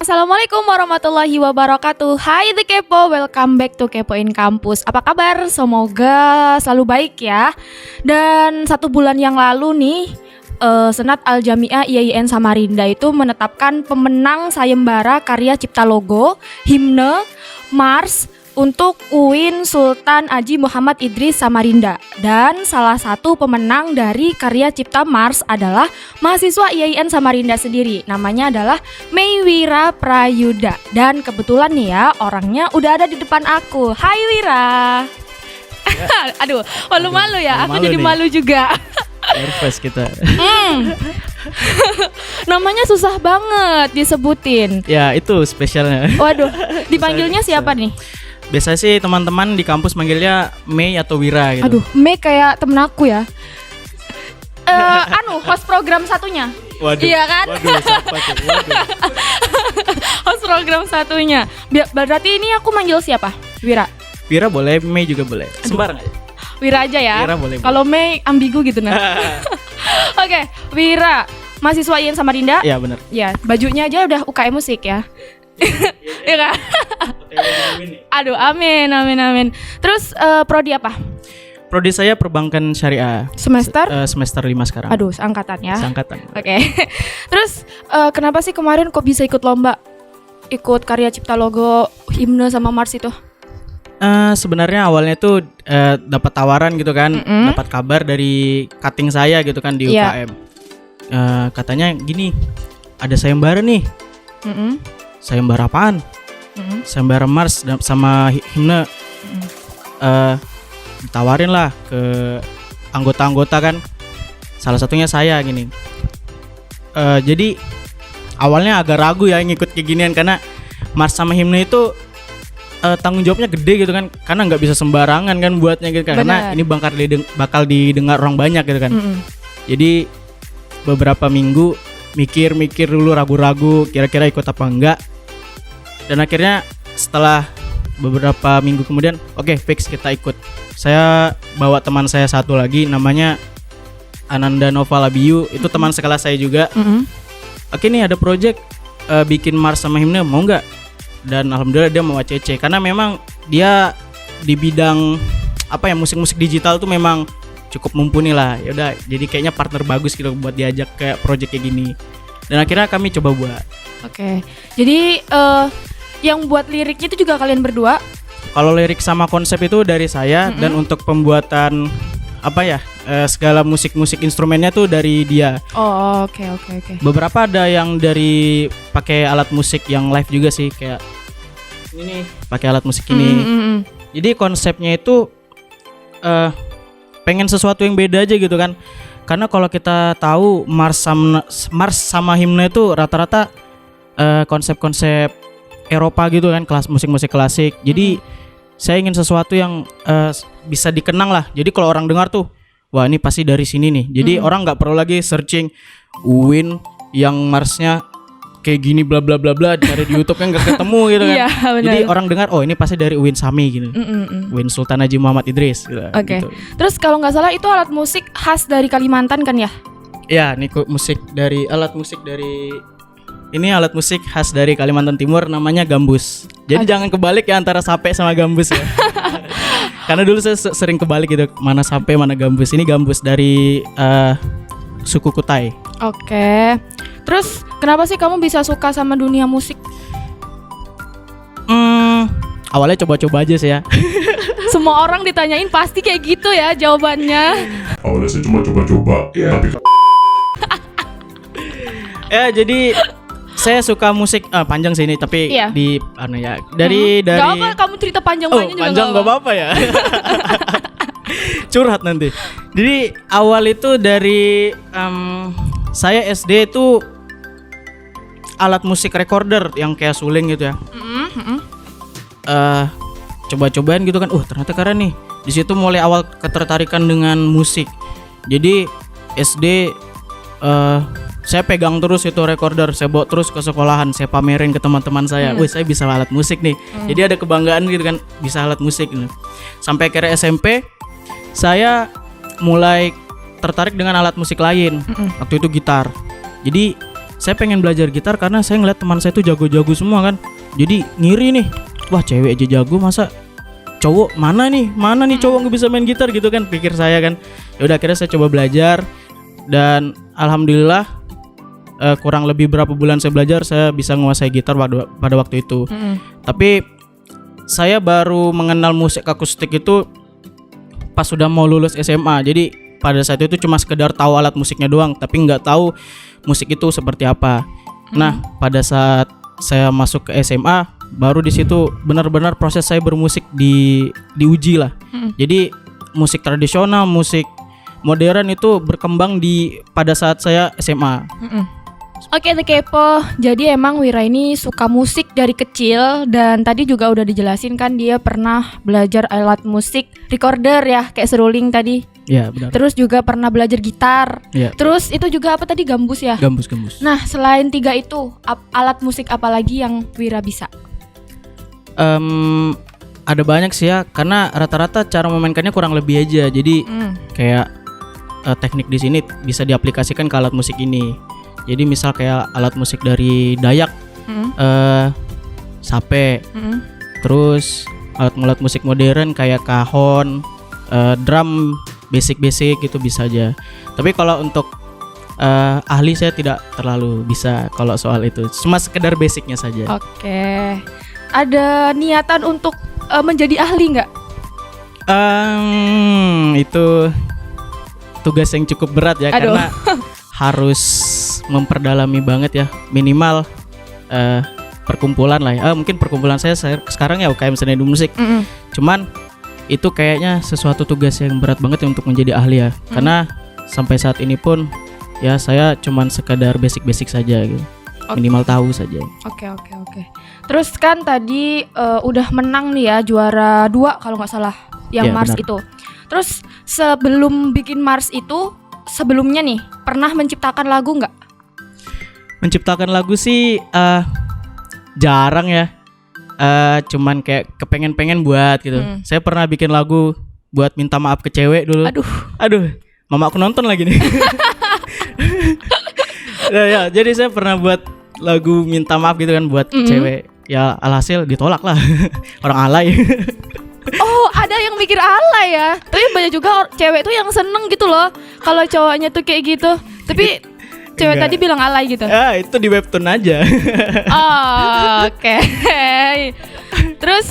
Assalamualaikum warahmatullahi wabarakatuh. Hai The Kepo, welcome back to Kepoin Kampus. Apa kabar? Semoga selalu baik ya. Dan 1 bulan yang lalu nih Senat Al-Jamiah IAIN Samarinda itu menetapkan pemenang sayembara karya cipta logo, himne, mars untuk UIN Sultan Haji Muhammad Idris Samarinda. Dan salah satu pemenang dari karya cipta mars adalah mahasiswa IAIN Samarinda sendiri. Namanya adalah Meiwira Prayuda. Dan kebetulan nih ya, orangnya udah ada di depan aku. Hai Wira. Ya. Aduh, malu-malu ya. Aku jadi malu juga. Nervous kita. Namanya susah banget disebutin. Ya itu spesialnya. Waduh, dipanggilnya siapa nih? Biasanya sih teman-teman di kampus manggilnya Mei atau Wira gitu. Aduh, Mei kayak temen aku ya. Host program satunya. Waduh. Iya kan? Waduh, siapa tuh? Waduh. Host program satunya. Berarti ini aku manggil siapa? Wira. Wira boleh, Mei juga boleh. Sembarang aja. Wira aja ya. Wira boleh. Kalau Mei ambigu gitu nah. Oke, Wira, mahasiswa IAIN Samarinda. Iya benar. Ya, bajunya aja udah UKM musik ya. Iya kan? Aduh, amin. Terus prodi apa? Prodi saya perbankan syariah. Semester? Semester 5 sekarang. Aduh, seangkatan ya. Seangkatan. Oke. Terus kenapa sih kemarin kok bisa ikut lomba? Ikut karya cipta logo, himne sama mars itu? Sebenarnya awalnya tuh dapat tawaran gitu kan, dapat kabar dari cutting saya gitu kan di UKM. Katanya gini, ada sayembara nih. Sayembara apaan? Sayembara mars sama himne. Ditawarin lah ke anggota-anggota kan. Salah satunya saya gini. Jadi awalnya agak ragu ya ngikut kayak ginian karena mars sama himne itu tanggung jawabnya gede gitu kan, karena nggak bisa sembarangan kan buatnya gitu kan. Karena ini bakal didengar orang banyak gitu kan. Jadi beberapa minggu mikir dulu, ragu-ragu kira-kira ikut apa enggak. Dan akhirnya setelah beberapa minggu kemudian oke, fix kita ikut. Saya bawa teman saya satu lagi namanya Ananda Nova Labiu, itu teman sekelas saya juga. Oke nih ada project bikin mars sama himne, mau nggak? Dan alhamdulillah dia mau ACC karena memang dia di bidang apa ya, musik-musik digital tuh memang cukup mumpuni lah. Ya udah, jadi kayaknya partner bagus gitu buat diajak kayak project kayak gini. Dan akhirnya kami coba buat. Oke. Jadi yang buat liriknya itu juga kalian berdua? Kalau lirik sama konsep itu dari saya, dan untuk pembuatan apa ya, segala musik instrumennya tuh dari dia. Oh, oke. Beberapa ada yang dari pakai alat musik yang live juga sih, kayak ini nih, pakai alat musik ini. Jadi konsepnya itu pengen sesuatu yang beda aja gitu kan. Karena kalau kita tahu mars sama himne itu rata-rata konsep-konsep Eropa gitu kan, kelas musik klasik. Jadi saya ingin sesuatu yang bisa dikenang lah. Jadi kalau orang dengar tuh, wah ini pasti dari sini nih. Jadi orang nggak perlu lagi searching UIN yang marsnya kayak gini bla bla bla bla, dari di YouTube kan nggak ketemu gitu kan. Jadi orang dengar, oh ini pasti dari UIN Sami gitu. UIN Sultan Haji Muhammad Idris gitu. Oke. Terus kalau nggak salah itu alat musik khas dari Kalimantan kan ya? Iya, ini alat musik khas dari Kalimantan Timur, namanya gambus. Jadi jangan kebalik ya antara sape sama gambus ya. Karena dulu saya sering kebalik gitu, mana sape mana gambus. Ini gambus dari suku Kutai. Oke. Terus kenapa sih kamu bisa suka sama dunia musik? Awalnya coba-coba aja sih ya. Semua orang ditanyain pasti kayak gitu ya jawabannya. Awalnya saya cuma coba-coba, tapi ya jadi saya suka musik panjang sih ini, tapi di dari Gak apa, kamu cerita panjang-panjang juga panjang gak apa-apa ya. Curhat nanti. Jadi awal itu dari saya SD itu alat musik recorder yang kayak suling gitu ya. Coba-cobain gitu kan, ternyata keren nih. Di situ mulai awal ketertarikan dengan musik. Jadi SD saya pegang terus itu recorder, saya bawa terus ke sekolahan, saya pamerin ke teman-teman saya. Wih, saya bisa alat musik nih. Jadi ada kebanggaan gitu kan, bisa alat musik gitu. Sampai akhirnya SMP saya mulai tertarik dengan alat musik lain. Waktu itu gitar. Jadi saya pengen belajar gitar karena saya ngeliat teman saya tuh jago-jago semua kan. Jadi ngiri nih, wah cewek aja jago, masa cowok mana nih cowok nggak bisa main gitar gitu kan, pikir saya kan. Ya udah akhirnya saya coba belajar dan alhamdulillah kurang lebih berapa bulan saya belajar, saya bisa menguasai gitar pada waktu itu. Tapi saya baru mengenal musik akustik itu pas sudah mau lulus SMA. Jadi pada saat itu cuma sekedar tahu alat musiknya doang, tapi nggak tahu musik itu seperti apa. Nah, pada saat saya masuk ke SMA, baru di situ benar-benar proses saya bermusik diuji lah. Jadi musik tradisional, musik modern itu berkembang pada saat saya SMA. Oke, The Kepo. Jadi emang Wira ini suka musik dari kecil, dan tadi juga udah dijelasin kan dia pernah belajar alat musik recorder ya, kayak seruling tadi. Ya, benar. Terus juga pernah belajar gitar. Ya. Terus itu juga apa tadi, gambus ya? Gambus. Nah, selain 3 itu, alat musik apa lagi yang Wira bisa? Ada banyak sih ya, karena rata-rata cara memainkannya kurang lebih aja. Jadi kayak teknik di sini bisa diaplikasikan ke alat musik ini. Jadi misal kayak alat musik dari Dayak, sape, terus alat musik modern kayak kahon, drum, basic itu bisa aja. Tapi kalau untuk ahli saya tidak terlalu bisa kalau soal itu, cuma sekedar basicnya saja. Oke. Ada niatan untuk menjadi ahli nggak? Itu tugas yang cukup berat ya. Aduh. Karena harus memperdalami banget ya, minimal perkumpulan lah ya. Mungkin perkumpulan saya sekarang ya UKM Seni dan Musik. Cuman itu kayaknya sesuatu tugas yang berat banget ya untuk menjadi ahli ya. Karena sampai saat ini pun ya saya cuman sekadar basic saja gitu. Minimal tahu saja. Oke. Terus kan tadi udah menang nih ya, juara 2 kalau nggak salah yang Ya, Mars benar. itu. Terus sebelum bikin Mars itu, sebelumnya nih pernah menciptakan lagu nggak? Menciptakan lagu sih jarang ya. Cuman kayak kepengen buat gitu. Saya pernah bikin lagu buat minta maaf ke cewek dulu. Aduh, mama aku nonton lagi nih. ya, jadi saya pernah buat lagu minta maaf gitu kan buat cewek. Ya alhasil ditolak lah. Orang alay. Oh, ada yang mikir alay ya. Tapi banyak juga cewek tuh yang seneng gitu loh kalau cowoknya tuh kayak gitu. Tapi cewek Enggak. tadi bilang alay gitu. Itu di webtoon aja. Oh, oke. Terus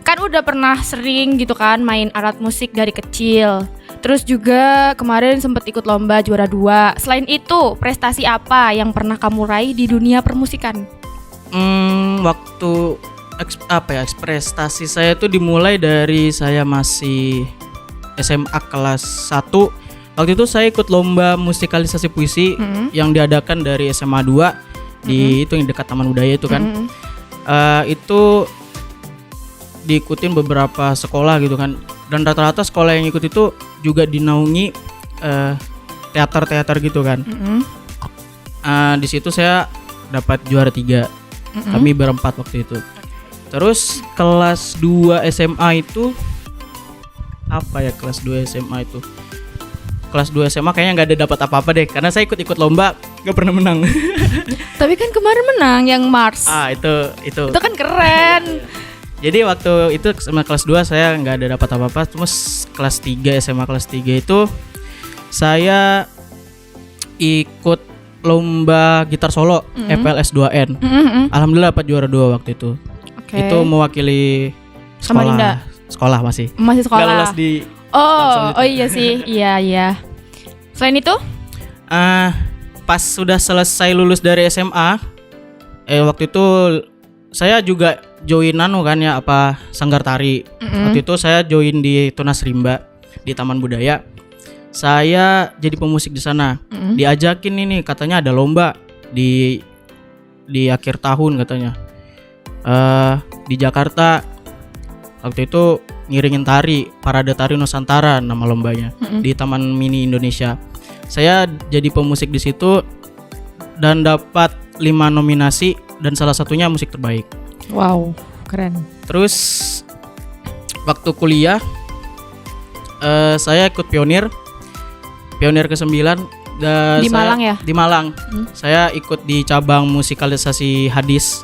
kan udah pernah sering gitu kan main alat musik dari kecil. Terus juga kemarin sempat ikut lomba juara 2. Selain itu, prestasi apa yang pernah kamu raih di dunia permusikan? Waktu prestasi saya tuh dimulai dari saya masih SMA kelas 1. Waktu itu saya ikut lomba musikalisasi puisi yang diadakan dari SMA 2 di itu yang dekat Taman Budaya itu kan. Itu diikutin beberapa sekolah gitu kan. Dan rata-rata sekolah yang ikut itu juga dinaungi teater gitu kan. Di situ saya dapat juara 3. Kami berempat waktu itu. Terus kelas 2 SMA itu apa ya, kelas 2 SMA itu? Kelas 2 SMA kayaknya nggak ada dapat apa-apa deh, karena saya ikut lomba nggak pernah menang. Tapi kan kemarin menang yang Mars. Itu Itu kan keren. Jadi waktu itu sama kelas 2 saya nggak ada dapat apa-apa. Terus kelas 3 SMA kelas 3 itu saya ikut lomba gitar solo FLS 2N. Alhamdulillah dapat juara 2 waktu itu. Oke. Itu mewakili Samarinda. Sekolah masih. Masih sekolah. Nggak lolos di Oh iya sih. Iya. Selain itu? Pas sudah selesai lulus dari SMA, waktu itu saya juga join Sanggar Tari. Waktu itu saya join di Tunas Rimba di Taman Budaya. Saya jadi pemusik di sana. Diajakin ini katanya ada lomba di akhir tahun katanya. Di Jakarta. Waktu itu ngiringin tari, Parade Tari Nusantara nama lombanya, di Taman Mini Indonesia. Saya jadi pemusik di situ dan dapat 5 nominasi dan salah satunya musik terbaik. Wow, keren. Terus waktu kuliah saya ikut pionir ke-9 Di Malang ya? Di Malang. Saya ikut di cabang musikalisasi hadis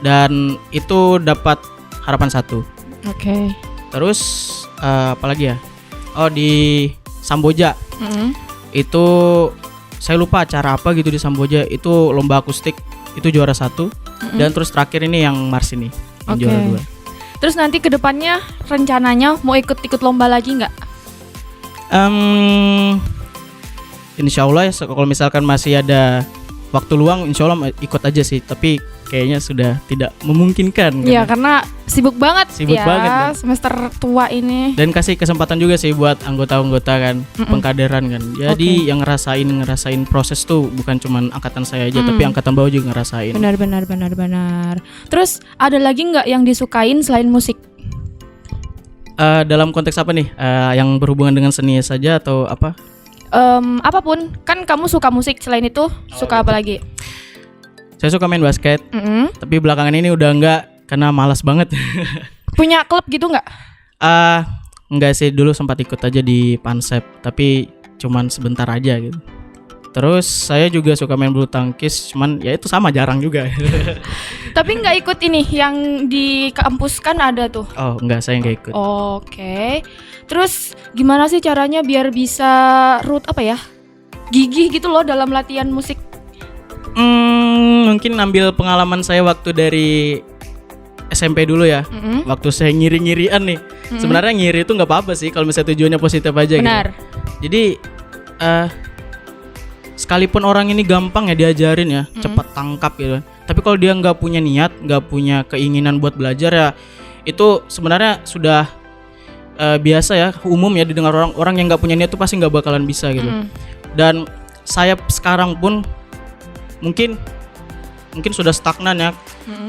dan itu dapat harapan 1. Oke. Terus apa lagi ya? Oh, di Samboja. Itu saya lupa acara apa gitu di Samboja. Itu lomba akustik, itu juara 1. Dan terus terakhir ini yang Mars ini, yang juara 2. Terus nanti kedepannya rencananya mau ikut lomba lagi nggak? Insya Allah ya, kalau misalkan masih ada waktu luang, insya Allah ikut aja sih. Tapi kayaknya sudah tidak memungkinkan. Iya, karena sibuk banget Sibuk ya banget, kan? semester tua ini. Dan kasih kesempatan juga sih buat anggota-anggota kan, pengkaderan kan. Jadi yang ngerasain proses tuh bukan cuman angkatan saya aja, tapi angkatan bawah juga ngerasain. Benar. Terus ada lagi nggak yang disukain selain musik? Dalam konteks apa nih? Yang berhubungan dengan seni saja atau apa? Apapun, kan kamu suka musik, selain itu suka apa lagi? Saya suka main basket, tapi belakangan ini udah enggak karena malas banget. Punya klub gitu nggak? Enggak sih, dulu sempat ikut aja di Pansep, tapi cuman sebentar aja gitu. Terus saya juga suka main bulu tangkis, cuman ya itu sama, jarang juga. Tapi nggak ikut ini yang di kampus kan ada tuh. Oh enggak, saya enggak ikut. Oke. Terus gimana sih caranya biar bisa gigih gitu loh dalam latihan musik? Mungkin ambil pengalaman saya waktu dari SMP dulu ya. Waktu saya ngiri-ngirian nih. Sebenarnya ngiri itu nggak apa-apa sih kalau misalnya tujuannya positif aja. Benar. Gitu. Jadi sekalipun orang ini gampang ya diajarin ya, cepat tangkap gitu. Tapi kalau dia nggak punya niat, nggak punya keinginan buat belajar ya, itu sebenarnya sudah biasa ya, umum ya didengar orang yang nggak punya niat itu pasti nggak bakalan bisa gitu. Dan saya sekarang pun mungkin sudah stagnan ya,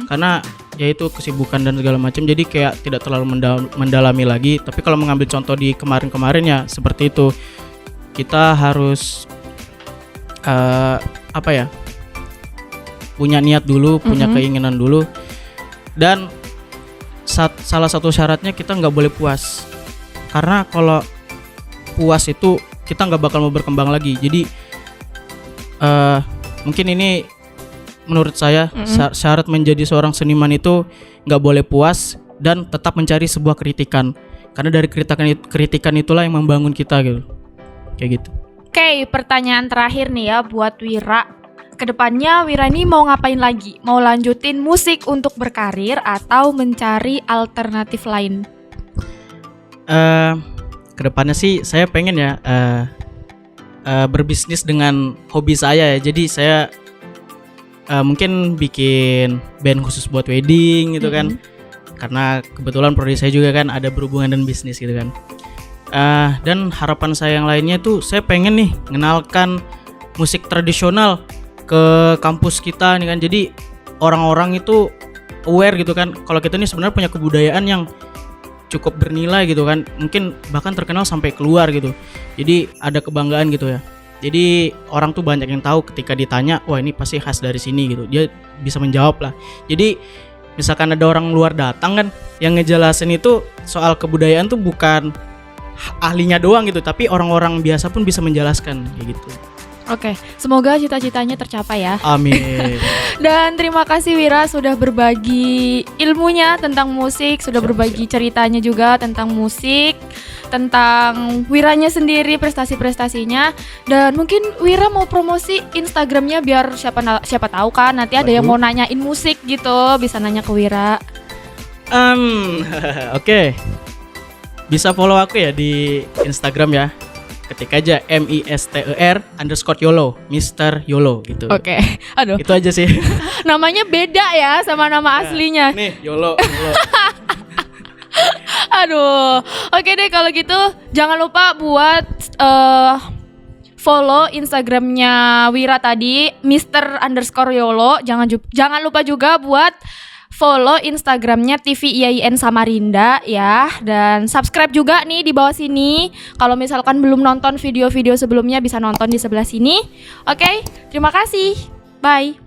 karena yaitu kesibukan dan segala macam, jadi kayak tidak terlalu mendalami lagi. Tapi kalau mengambil contoh di kemarin ya seperti itu, kita harus punya niat dulu, punya keinginan dulu, dan salah satu syaratnya kita nggak boleh puas, karena kalau puas itu kita nggak bakal mau berkembang lagi. Jadi mungkin ini menurut saya syarat menjadi seorang seniman itu nggak boleh puas dan tetap mencari sebuah kritikan, karena dari kritikan itulah yang membangun kita gitu, kayak gitu. Oke, pertanyaan terakhir nih ya buat Wira. Kedepannya Wira ini mau ngapain lagi? Mau lanjutin musik untuk berkarir atau mencari alternatif lain? Kedepannya sih saya pengen ya berbisnis dengan hobi saya ya. Jadi saya mungkin bikin band khusus buat wedding gitu kan. Karena kebetulan prodi saya juga kan ada berhubungan dengan bisnis gitu kan. Dan harapan saya yang lainnya tuh saya pengen nih mengenalkan musik tradisional ke kampus kita nih kan. Jadi orang-orang itu aware gitu kan kalau kita nih sebenarnya punya kebudayaan yang cukup bernilai gitu kan, mungkin bahkan terkenal sampai keluar gitu. Jadi ada kebanggaan gitu ya. Jadi orang tuh banyak yang tahu ketika ditanya, wah ini pasti khas dari sini gitu, dia bisa menjawab lah. Jadi misalkan ada orang luar datang kan yang ngejelasin itu soal kebudayaan tuh bukan ahlinya doang gitu, tapi orang-orang biasa pun bisa menjelaskan kayak gitu. Oke, semoga cita-citanya tercapai ya. Amin. Dan terima kasih Wira sudah berbagi ilmunya tentang musik, sudah berbagi ceritanya juga tentang musik, tentang Wiranya sendiri, prestasi-prestasinya. Dan mungkin Wira mau promosi Instagramnya biar siapa tahu kan nanti ada yang mau nanyain musik gitu, bisa nanya ke Wira. Oke. Bisa follow aku ya di Instagram ya. Ketik aja MISTER_YOLO, Mr. YOLO gitu. Oke. Aduh. Itu aja sih. Namanya beda ya sama nama aslinya. Nih, YOLO. Aduh. Oke deh kalau gitu jangan lupa buat follow Instagramnya Wira tadi, Mr_YOLO. Jangan lupa juga buat follow Instagramnya TV IAIN Samarinda ya. Dan subscribe juga nih di bawah sini. Kalau misalkan belum nonton video-video sebelumnya bisa nonton di sebelah sini. Oke, terima kasih. Bye.